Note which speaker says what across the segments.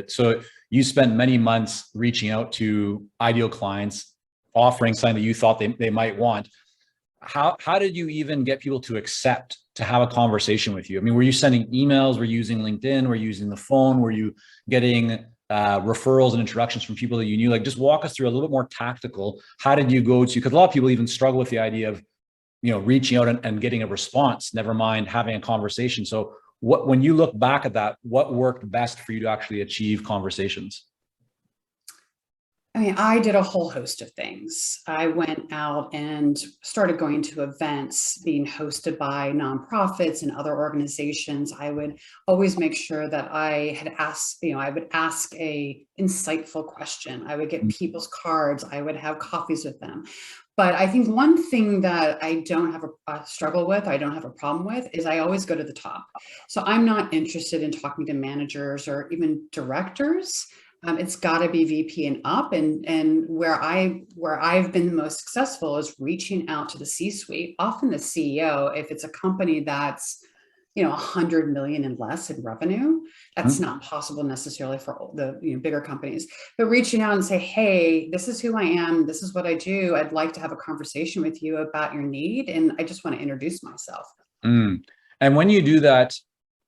Speaker 1: So you spent many months reaching out to ideal clients, offering something that you thought they might want. How did you even get people to accept to have a conversation with you? I mean, were you sending emails? Were you using LinkedIn? Were you using the phone? Were you getting referrals and introductions from people that you knew? Like, just walk us through a little bit more tactical. How did you go to, because a lot of people even struggle with the idea of, reaching out and getting a response, never mind having a conversation. So when you look back at that, what worked best for you to actually achieve conversations?
Speaker 2: I mean, I did a whole host of things. I went out and started going to events being hosted by nonprofits and other organizations. I would always make sure that I had asked, I would ask a insightful question. I would get people's cards. I would have coffees with them. But I think one thing that I don't have a struggle with, I don't have a problem with, is I always go to the top. So I'm not interested in talking to managers or even directors. It's got to be VP and up, and where I've been the most successful is reaching out to the C-suite, often the CEO. If it's a company that's 100 million and less in revenue, that's not possible necessarily for the bigger companies. But reaching out and say, hey, this is who I am, this is what I do. I'd like to have a conversation with you about your need, and I just want to introduce myself.
Speaker 1: And when you do that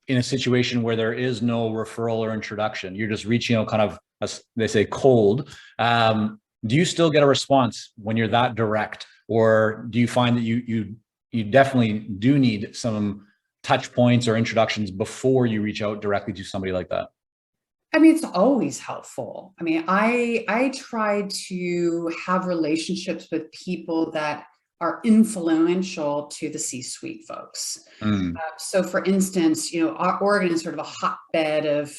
Speaker 1: in a situation where there is no referral or introduction, you're just reaching out kind of, as they say, cold. Do you still get a response when you're that direct, or do you find that you definitely do need some touch points or introductions before you reach out directly to somebody like that?
Speaker 2: I mean, it's always helpful. I mean, I try to have relationships with people that are influential to the C-suite folks. So for instance, our Oregon is sort of a hotbed of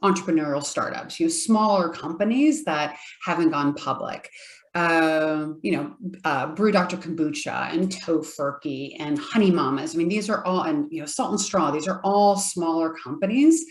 Speaker 2: entrepreneurial startups, smaller companies that haven't gone public. Brew Dr. Kombucha and Tofurkey and Honey Mamas. I mean, these are all, and Salt and Straw, these are all smaller companies,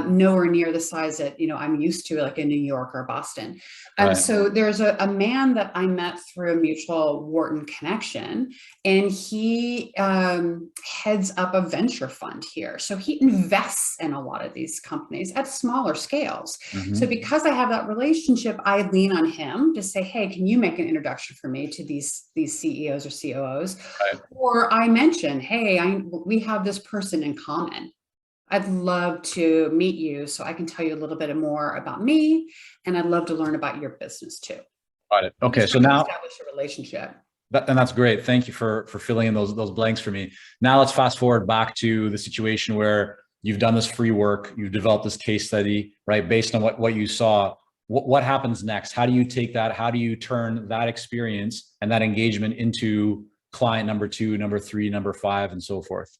Speaker 2: nowhere near the size that I'm used to, like in New York or Boston.
Speaker 1: Right.
Speaker 2: So there's a man that I met through a mutual Wharton connection, and he heads up a venture fund here. So he invests in a lot of these companies at smaller scales. So because I have that relationship, I lean on him to say, hey, can you make an introduction for me to these CEOs or COOs? Right. Or I mention, hey, we have this person in common. I'd love to meet you so I can tell you a little bit more about me, and I'd love to learn about your business too.
Speaker 1: Got it. Okay, so now
Speaker 2: establish a relationship.
Speaker 1: And that's great. Thank you for filling in those blanks for me. Now let's fast forward back to the situation where you've done this free work, you've developed this case study, right? Based on what you saw. What happens next? How do you take that? How do you turn that experience and that engagement into client number 2, number 3, number 5, and so forth?